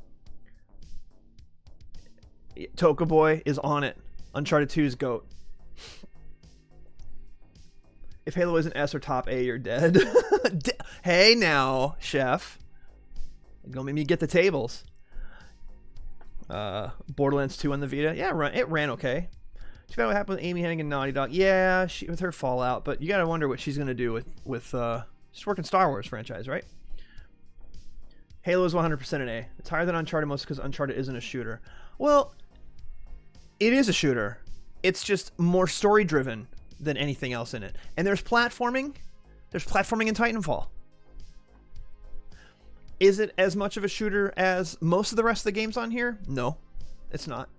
A. Toka Boy is on it. Uncharted 2 is GOAT. If Halo isn't S or top A, you're dead. Hey now, chef. You're gonna make me get the tables. Borderlands 2 on the Vita. Yeah, it ran okay. Too bad what happened with Amy Hennig and Naughty Dog. Yeah, with her fallout, but you gotta wonder what she's gonna do with she's working Star Wars franchise, right? Halo is 100% an A. It's higher than Uncharted mostly because Uncharted isn't a shooter. Well, it is a shooter. It's just more story driven than anything else in it. And there's platforming. There's platforming in Titanfall. Is it as much of a shooter as most of the rest of the games on here? No, it's not.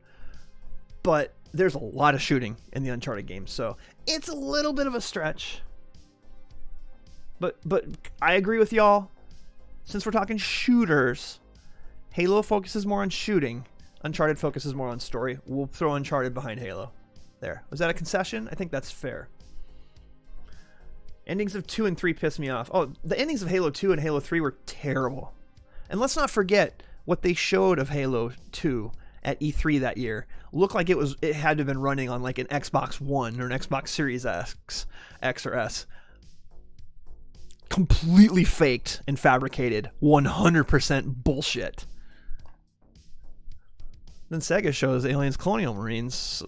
But there's a lot of shooting in the Uncharted games, so it's a little bit of a stretch. But I agree with y'all. Since we're talking shooters, Halo focuses more on shooting. Uncharted focuses more on story. We'll throw Uncharted behind Halo. There. Was that a concession? I think that's fair. Endings of 2 and 3 pissed me off. Oh, the endings of Halo 2 and Halo 3 were terrible. And let's not forget what they showed of Halo 2 at E3 that year. Looked like it had to have been running on like an Xbox One or an Xbox Series X or S. Completely faked and fabricated. 100% bullshit. Then Sega shows Aliens Colonial Marines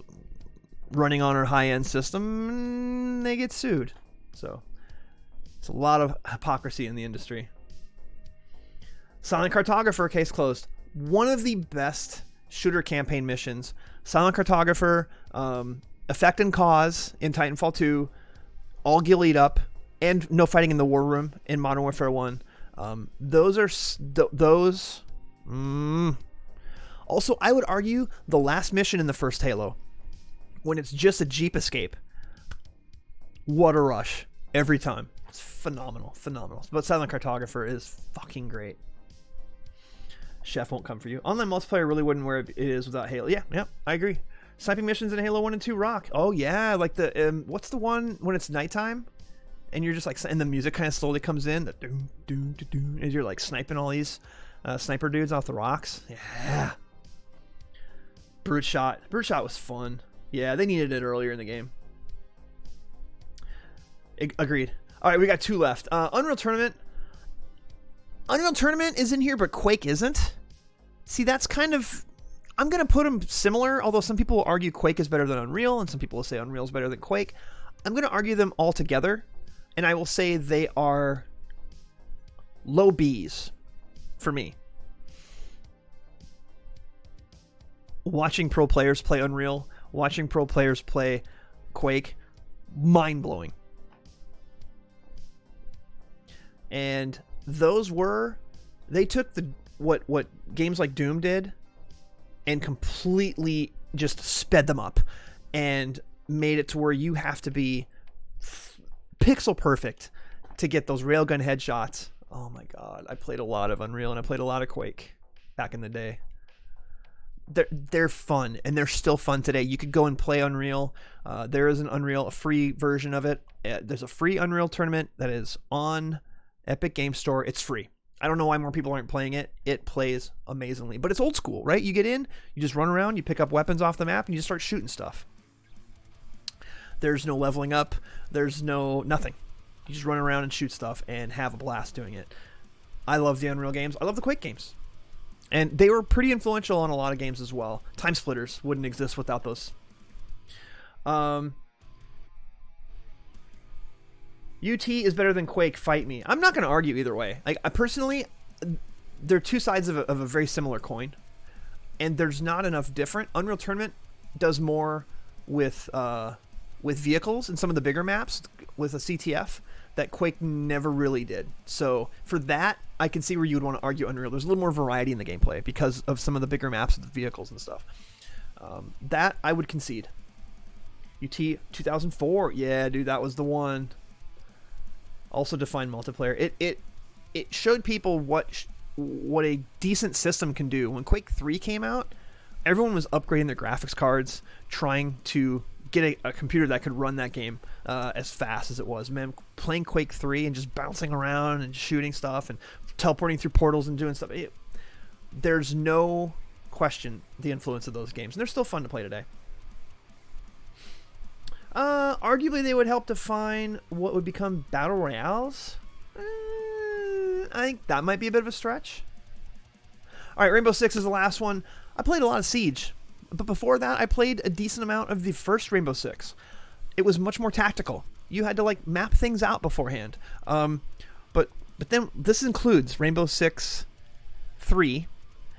running on our high-end system, and they get sued. So, it's a lot of hypocrisy in the industry. Silent Cartographer, case closed. One of the best shooter campaign missions. Silent Cartographer, Effect and Cause in Titanfall 2, all gillied up, and no fighting in the war room in Modern Warfare 1. Those are those. Also, I would argue the last mission in the first Halo, when it's just a Jeep escape. What a rush every time. It's phenomenal. But Silent Cartographer is fucking great. Chef won't come for you. Online multiplayer really wouldn't where it is without Halo. Yeah, I agree. Sniping missions in Halo 1 and 2 rock. Oh yeah, like the what's the one when it's nighttime and you're just like, and the music kind of slowly comes in, the doom doom doom, and you're like sniping all these sniper dudes off the rocks. Yeah. Brute Shot was fun. Yeah, they needed it earlier in the game. Agreed. All right, we got 2 left. Unreal Tournament. Unreal Tournament is in here, but Quake isn't. See, that's kind of... I'm going to put them similar, although some people will argue Quake is better than Unreal, and some people will say Unreal is better than Quake. I'm going to argue them all together, and I will say they are low Bs for me. Watching pro players play Unreal, watching pro players play Quake, mind-blowing. And those were, they took what games like Doom did and completely just sped them up and made it to where you have to be pixel perfect to get those railgun headshots. Oh my god, I played a lot of Unreal and I played a lot of Quake back in the day. They're fun, and they're still fun today. You could go and play Unreal. There is an Unreal, a free version of it. There's a free Unreal tournament that is on Epic Game Store. It's free. I don't know why more people aren't playing it. It plays amazingly, but it's old school, right? You get in, you just run around, you pick up weapons off the map, and you just start shooting stuff. There's no leveling up. There's nothing. You just run around and shoot stuff and have a blast doing it. I love the Unreal games. I love the Quake games. And they were pretty influential on a lot of games as well. Time Splitters wouldn't exist without those. UT is better than Quake, fight me. I'm not going to argue either way. Like, I personally, they're two sides of a very similar coin. And there's not enough different. Unreal Tournament does more with vehicles and some of the bigger maps with a CTF that Quake never really did. So for that, I can see where you would want to argue Unreal. There's a little more variety in the gameplay because of some of the bigger maps with the vehicles and stuff. That I would concede. UT 2004, yeah, dude, that was the one. Also defined multiplayer. It showed people what a decent system can do. When Quake 3 came out, everyone was upgrading their graphics cards, trying to get a computer that could run that game as fast as it was. Man, playing Quake 3 and just bouncing around and shooting stuff and teleporting through portals and doing stuff. There's no question the influence of those games. And they're still fun to play today. Arguably, they would help define what would become battle royales. I think that might be a bit of a stretch. All right, Rainbow Six is the last one. I played a lot of Siege, but before that, I played a decent amount of the first Rainbow Six. It was much more tactical. You had to like map things out beforehand. But then this includes Rainbow Six 3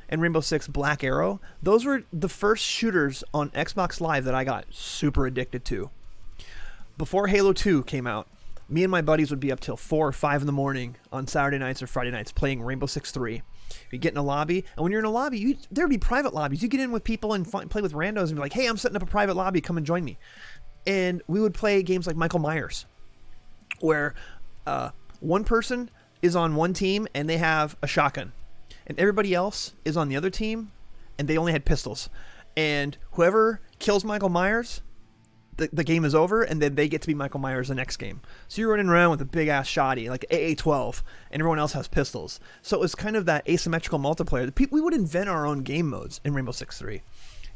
and Rainbow Six Black Arrow. Those were the first shooters on Xbox Live that I got super addicted to. Before Halo 2 came out, me and my buddies would be up till 4 or 5 in the morning on Saturday nights or Friday nights playing Rainbow Six 3. You get in a lobby, and when you're in a lobby, there'd be private lobbies. You get in with people and play with randos and be like, hey, I'm setting up a private lobby, come and join me. And we would play games like Michael Myers, where one person is on one team and they have a shotgun, and everybody else is on the other team and they only had pistols. And whoever kills Michael Myers, the game is over, and then they get to be Michael Myers the next game. So you're running around with a big ass shotty like AA-12, and everyone else has pistols. So it was kind of that asymmetrical multiplayer. We would invent our own game modes in Rainbow Six 3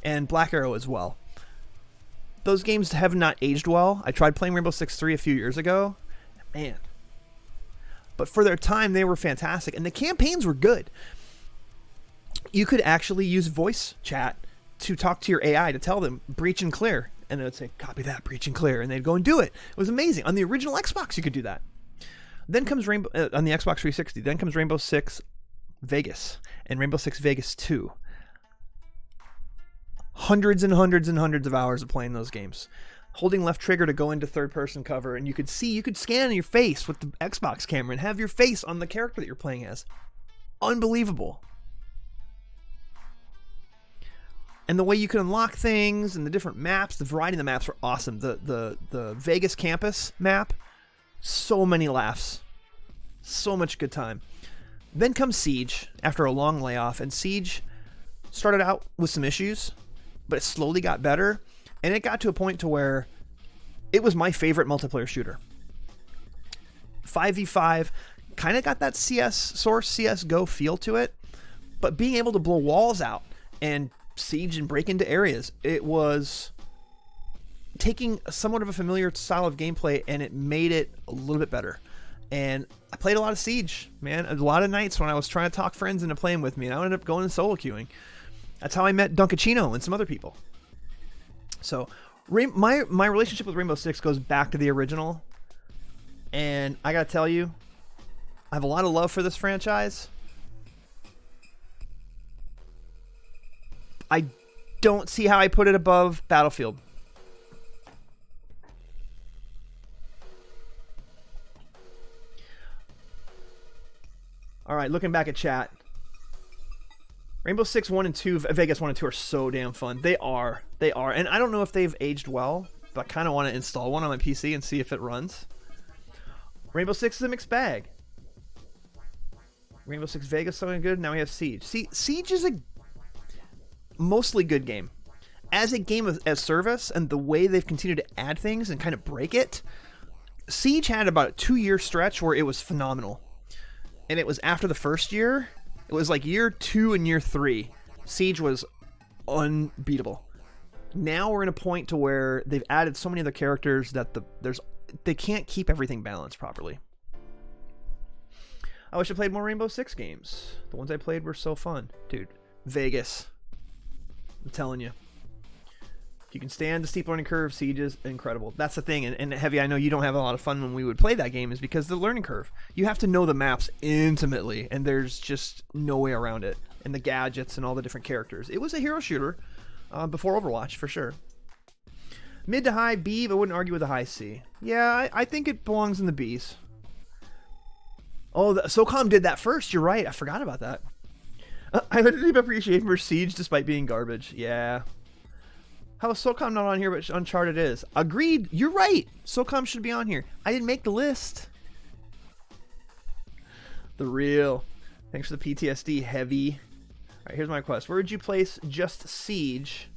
and Black Arrow as well. Those games have not aged well. I tried playing Rainbow Six 3 a few years ago. Man. But for their time, they were fantastic, and the campaigns were good. You could actually use voice chat to talk to your AI to tell them, breach and clear. And it would say, copy that, breach and clear. And they'd go and do it. It was amazing. On the original Xbox, you could do that. Then comes on the Xbox 360, then comes Rainbow Six Vegas and Rainbow Six Vegas 2. Hundreds and hundreds and hundreds of hours of playing those games. Holding left trigger to go into third-person cover, and you could scan your face with the Xbox camera and have your face on the character that you're playing as. Unbelievable. And the way you can unlock things and the different maps, the variety of the maps were awesome. The Vegas campus map, so many laughs. So much good time. Then comes Siege after a long layoff, and Siege started out with some issues, but it slowly got better, and it got to a point to where it was my favorite multiplayer shooter. 5v5 kind of got that CSGO feel to it, but being able to blow walls out and siege and break into areas, it was taking somewhat of a familiar style of gameplay, and it made it a little bit better. And I played a lot of Siege, man. A lot of nights when I was trying to talk friends into playing with me, and I ended up going and solo queuing. That's how I met Dunkachino and some other people. So my relationship with Rainbow Six goes back to the original. And I gotta tell you, I have a lot of love for this franchise. I don't see how I put it above Battlefield. All right, looking back at chat. Rainbow Six 1 and 2, Vegas 1 and 2 are so damn fun. They are. And I don't know if they've aged well, but I kind of want to install one on my PC and see if it runs. Rainbow Six is a mixed bag. Rainbow Six Vegas is something good. Now we have Siege. Siege is a mostly good game. As a game as service, and the way they've continued to add things and kind of break it, Siege had about a 2-year stretch where it was phenomenal. And it was after the first year. It was like year 2 and year 3. Siege was unbeatable. Now we're in a point to where they've added so many other characters that they can't keep everything balanced properly. I wish I played more Rainbow Six games. The ones I played were so fun. Dude, Vegas. I'm telling you. If you can stand the steep learning curve, Siege is incredible. That's the thing. And Heavy, I know you don't have a lot of fun when we would play that game, is because the learning curve. You have to know the maps intimately, and there's just no way around it. And the gadgets and all the different characters. It was a hero shooter before Overwatch, for sure. Mid to high B, but I wouldn't argue with a high C. Yeah, I think it belongs in the Bs. Oh, SOCOM did that first. You're right. I forgot about that. I have a deep appreciation for Siege despite being garbage. Yeah. How is SOCOM not on here, but Uncharted is? Agreed. You're right. SOCOM should be on here. I didn't make the list. The real. Thanks for the PTSD, Heavy. All right, here's my request. Where would you place just Siege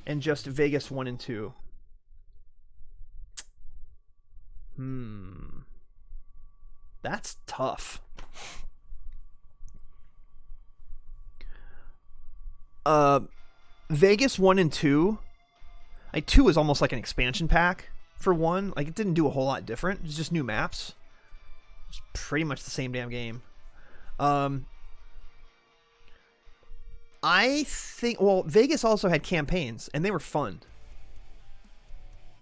and just Vegas 1 and 2? That's tough. Vegas 1 and 2. Like 2 is almost like an expansion pack for 1. Like it didn't do a whole lot different. It's just new maps. It's pretty much the same damn game. I think, well, Vegas also had campaigns and they were fun.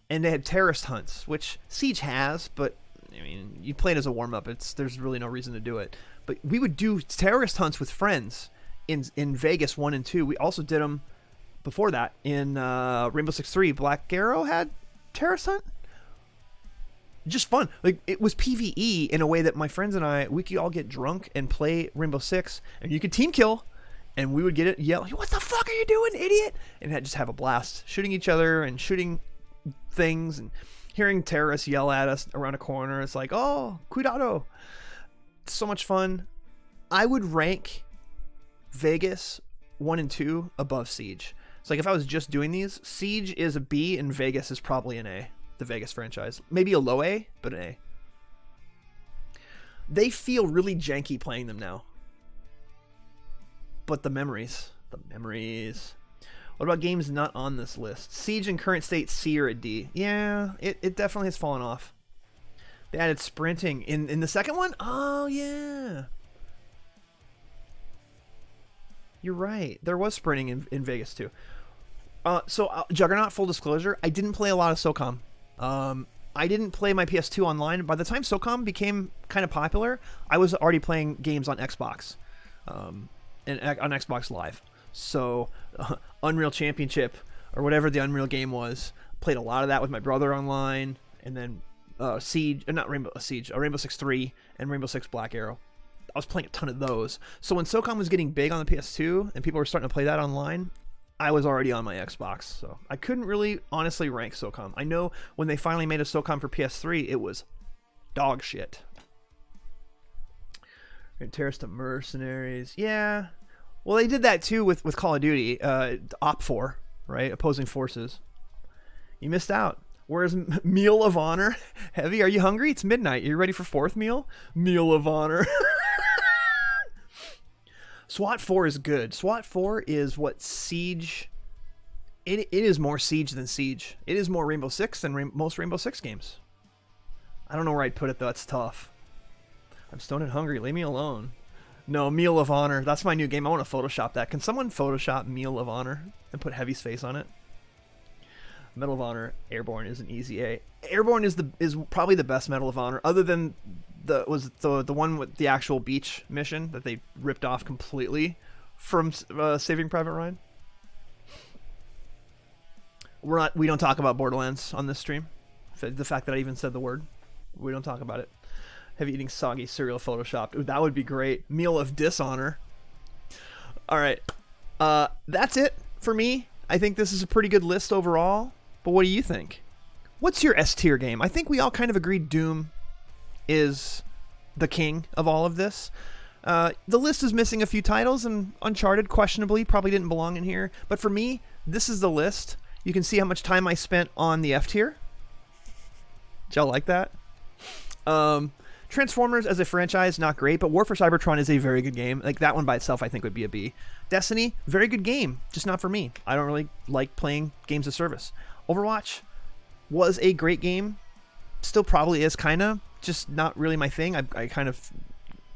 And they had terrorist hunts, which Siege has, but I mean, you play it as a warm-up. There's really no reason to do it. But we would do terrorist hunts with friends in Vegas 1 and 2. We also did them before that in Rainbow Six 3. Black Arrow had terrorist hunt. Just fun. Like it was PvE in a way that my friends and I, we could all get drunk and play Rainbow Six, and you could team kill, and we would get it yell, "What the fuck are you doing, idiot?" And just have a blast shooting each other and shooting things and hearing terrorists yell at us around a corner. It's like, oh, cuidado. So much fun. I would rank Vegas 1 and 2 above Siege. It's like if I was just doing these, Siege is a B and Vegas is probably an A. The Vegas franchise. Maybe a low A, but an A. They feel really janky playing them now. But the memories. What about games not on this list? Siege in current state, C or a D? Yeah, it definitely has fallen off. They added sprinting in the second one? Oh, yeah. You're right. There was sprinting in Vegas, too. So, Juggernaut, full disclosure, I didn't play a lot of SOCOM. I didn't play my PS2 online. By the time SOCOM became kind of popular, I was already playing games on Xbox. and on Xbox Live. So Unreal Championship or whatever the Unreal game was, played a lot of that with my brother online, and then Rainbow Six 3 and Rainbow Six Black Arrow. I was playing a ton of those. So when SOCOM was getting big on the PS2 and people were starting to play that online, I was already on my Xbox. So I couldn't really honestly rank SOCOM. I know when they finally made a SOCOM for PS3, it was dog shit. Terrorist Mercenaries. Yeah. Well, they did that too with Call of Duty. Op4, right? Opposing Forces. You missed out. Whereas Meal of Honor, Heavy, are you hungry? It's midnight. You ready for fourth meal? Meal of Honor. SWAT 4 is good. SWAT 4 is what Siege... It is more Siege than Siege. It is more Rainbow Six than most Rainbow Six games. I don't know where I'd put it, though. It's tough. I'm stoned and hungry. Leave me alone. No, Meal of Honor. That's my new game. I want to Photoshop that. Can someone Photoshop Meal of Honor and put Heavy's face on it? Medal of Honor, Airborne is an easy A. Airborne is probably the best Medal of Honor, other than the one with the actual beach mission that they ripped off completely from Saving Private Ryan. We don't talk about Borderlands on this stream. The fact that I even said the word, we don't talk about it. Heavy eating soggy cereal photoshopped. Ooh, that would be great. Meal of Dishonor. All right, that's it for me. I think this is a pretty good list overall. But what do you think? What's your S tier game? I think we all kind of agreed Doom is the king of all of this. The list is missing a few titles, and Uncharted, questionably, probably didn't belong in here. But for me, this is the list. You can see how much time I spent on the F tier. Did y'all like that? Transformers as a franchise, not great, but War for Cybertron is a very good game. Like, that one by itself, I think, would be a B. Destiny, very good game, just not for me. I don't really like playing games of service. Overwatch was a great game. Still probably is, kind of. Just not really my thing. I kind of...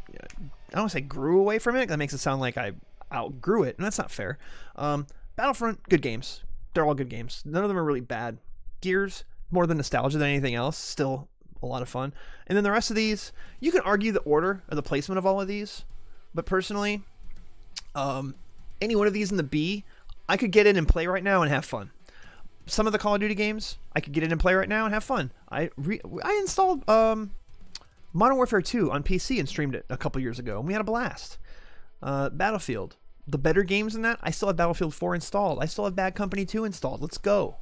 I don't want to say grew away from it. That makes it sound like I outgrew it, and that's not fair. Battlefront, good games. They're all good games. None of them are really bad. Gears, more than nostalgia than anything else. Still a lot of fun. And then the rest of these, you can argue the order or the placement of all of these. But personally, any one of these in the B, I could get in and play right now and have fun. Some of the Call of Duty games, I could get in and play right now and have fun. I installed Modern Warfare 2 on PC and streamed it a couple years ago, and we had a blast. Battlefield, the better games than that, I still have Battlefield 4 installed. I still have Bad Company 2 installed. Let's go.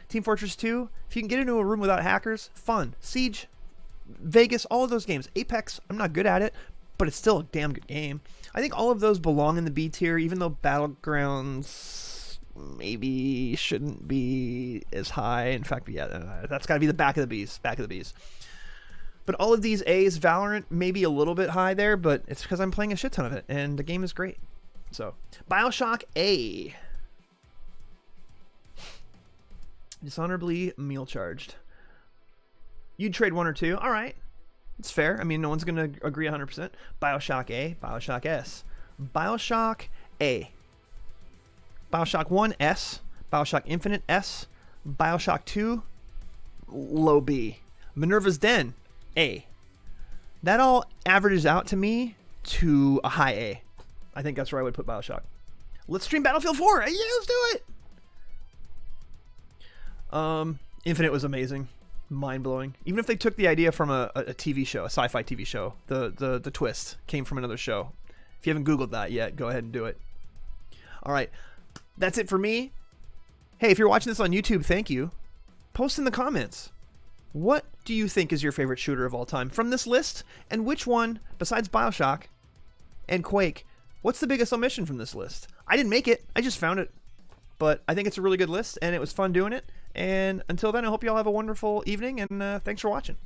Team Fortress 2, if you can get into a room without hackers, fun. Siege, Vegas, all of those games. Apex, I'm not good at it, but it's still a damn good game. I think all of those belong in the B tier, even though Battlegrounds maybe shouldn't be as high. In fact, yeah, that's got to be the back of the B's. But all of these A's, Valorant, maybe a little bit high there, but it's because I'm playing a shit ton of it, and the game is great. So, Bioshock A. Dishonorably meal charged. You'd trade one or two. All right. It's fair. I mean, no one's going to agree 100%. Bioshock A, Bioshock S. Bioshock A. Bioshock 1, S. Bioshock Infinite, S. Bioshock 2, low B. Minerva's Den, A. That all averages out to me to a high A. I think that's where I would put Bioshock. Let's stream Battlefield 4. Yeah, let's do it. Infinite was amazing. Mind-blowing. Even if they took the idea from a TV show, a sci-fi TV show, the twist came from another show. If you haven't Googled that yet, go ahead and do it. All right. That's it for me. Hey, if you're watching this on YouTube, thank you. Post in the comments. What do you think is your favorite shooter of all time from this list? And which one, besides Bioshock and Quake, what's the biggest omission from this list? I didn't make it. I just found it. But I think it's a really good list, and it was fun doing it. And until then, I hope you all have a wonderful evening, and thanks for watching.